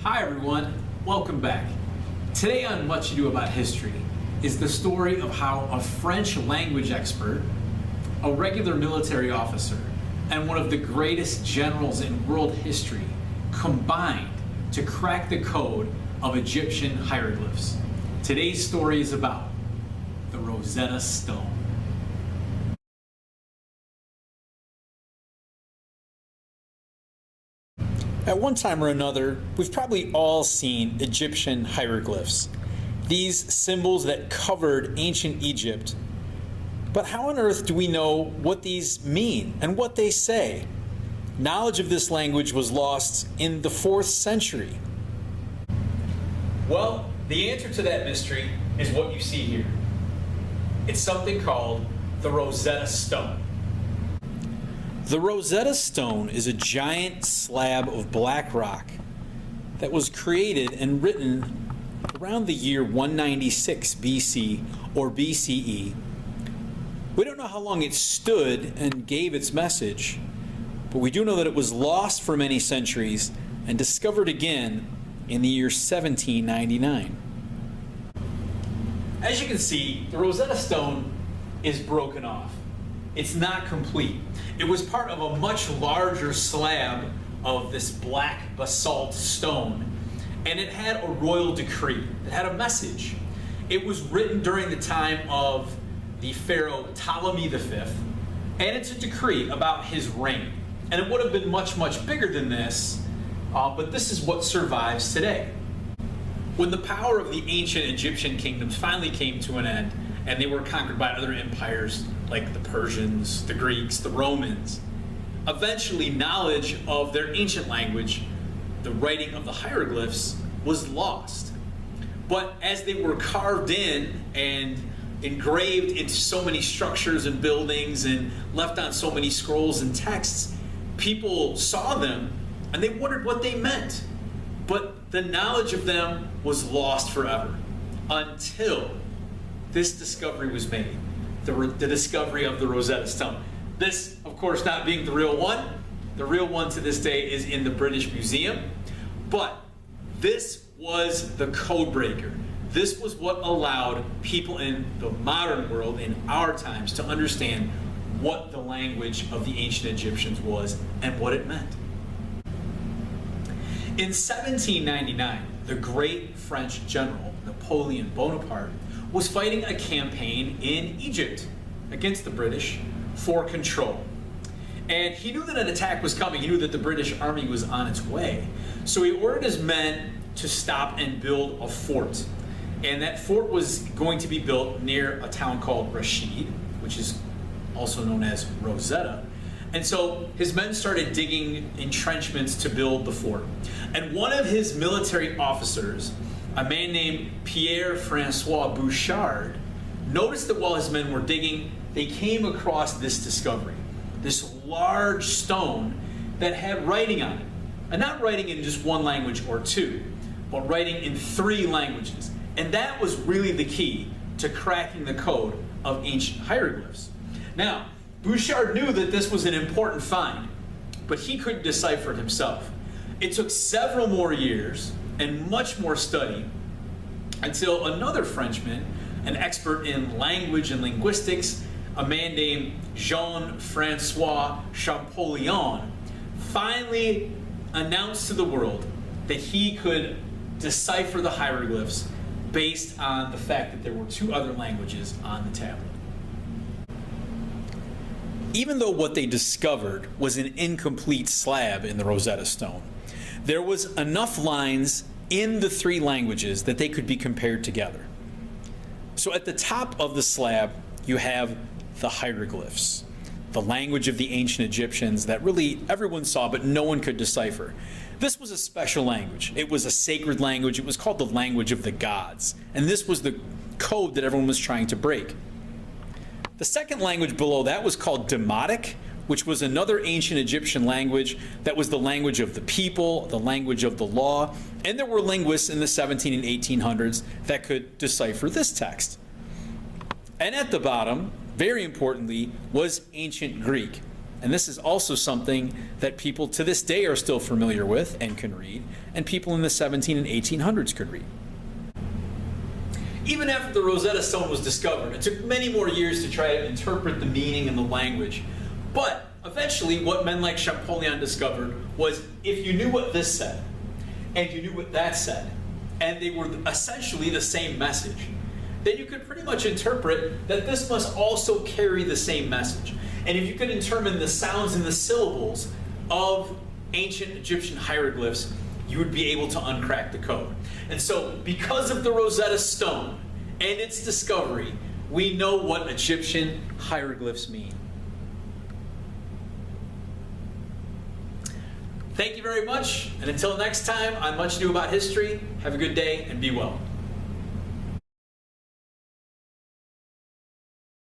Hi everyone, welcome back. Today on Much Ado About History is the story of how a French language expert, a regular military officer, and one of the greatest generals in world history combined to crack the code of Egyptian hieroglyphs. Today's story is about the Rosetta Stone. At one time or another, we've probably all seen Egyptian hieroglyphs, these symbols that covered ancient Egypt. But how on earth do we know what these mean and what they say? Knowledge of this language was lost in the 4th century. Well, the answer to that mystery is what you see here. It's something called the Rosetta Stone. The Rosetta Stone is a giant slab of black rock that was created and written around the year 196 BC or BCE. We don't know how long it stood and gave its message, but we do know that it was lost for many centuries and discovered again in the year 1799. As you can see, the Rosetta Stone is broken off. It's not complete. It was part of a much larger slab of this black basalt stone, and it had a royal decree. It had a message. It was written during the time of the pharaoh Ptolemy V, and it's a decree about his reign. And it would have been much, much bigger than this, but this is what survives today. When the power of the ancient Egyptian kingdoms finally came to an end, and they were conquered by other empires like the Persians, the Greeks, the Romans, eventually knowledge of their ancient language, the writing of the hieroglyphs, was lost. But as they were carved in and engraved into so many structures and buildings and left on so many scrolls and texts, people saw them and they wondered what they meant. But the knowledge of them was lost forever until this discovery was made, the discovery of the Rosetta Stone. This, of course, not being the real one. The real one to this day is in the British Museum. But this was the code breaker. This was what allowed people in the modern world, in our times, to understand what the language of the ancient Egyptians was and what it meant. In 1799, the great French general, Napoleon Bonaparte, was fighting a campaign in Egypt against the British for control. And he knew that an attack was coming. He knew that the British army was on its way. So he ordered his men to stop and build a fort. And that fort was going to be built near a town called Rashid, which is also known as Rosetta. And so his men started digging entrenchments to build the fort. And one of his military officers, a man named Pierre-Francois Bouchard, noticed that while his men were digging, they came across this discovery, this large stone that had writing on it. And not writing in just one language or two, but writing in 3 languages. And that was really the key to cracking the code of ancient hieroglyphs. Now, Bouchard knew that this was an important find, but he couldn't decipher it himself. It took several more years and much more study until another Frenchman, an expert in language and linguistics, a man named Jean-Francois Champollion, finally announced to the world that he could decipher the hieroglyphs based on the fact that there were 2 other languages on the tablet. Even though what they discovered was an incomplete slab in the Rosetta Stone, there was enough lines in the 3 languages that they could be compared together. So at the top of the slab, you have the hieroglyphs, the language of the ancient Egyptians that really everyone saw but no one could decipher. This was a special language. It was a sacred language. It was called the language of the gods. And this was the code that everyone was trying to break. The second language below that was called Demotic, which was another ancient Egyptian language that was the language of the people, the language of the law, and there were linguists in the 17 and 1800s that could decipher this text. And at the bottom, very importantly, was ancient Greek. And this is also something that people to this day are still familiar with and can read, and people in the 17 and 1800s could read. Even after the Rosetta Stone was discovered, it took many more years to try to interpret the meaning and the language. But eventually, what men like Champollion discovered was if you knew what this said, and you knew what that said, and they were essentially the same message, then you could pretty much interpret that this must also carry the same message. And if you could determine the sounds and the syllables of ancient Egyptian hieroglyphs, you would be able to uncrack the code. And so, because of the Rosetta Stone and its discovery, we know what Egyptian hieroglyphs mean. Thank you very much, and until next time on Much Ado About History, have a good day and be well.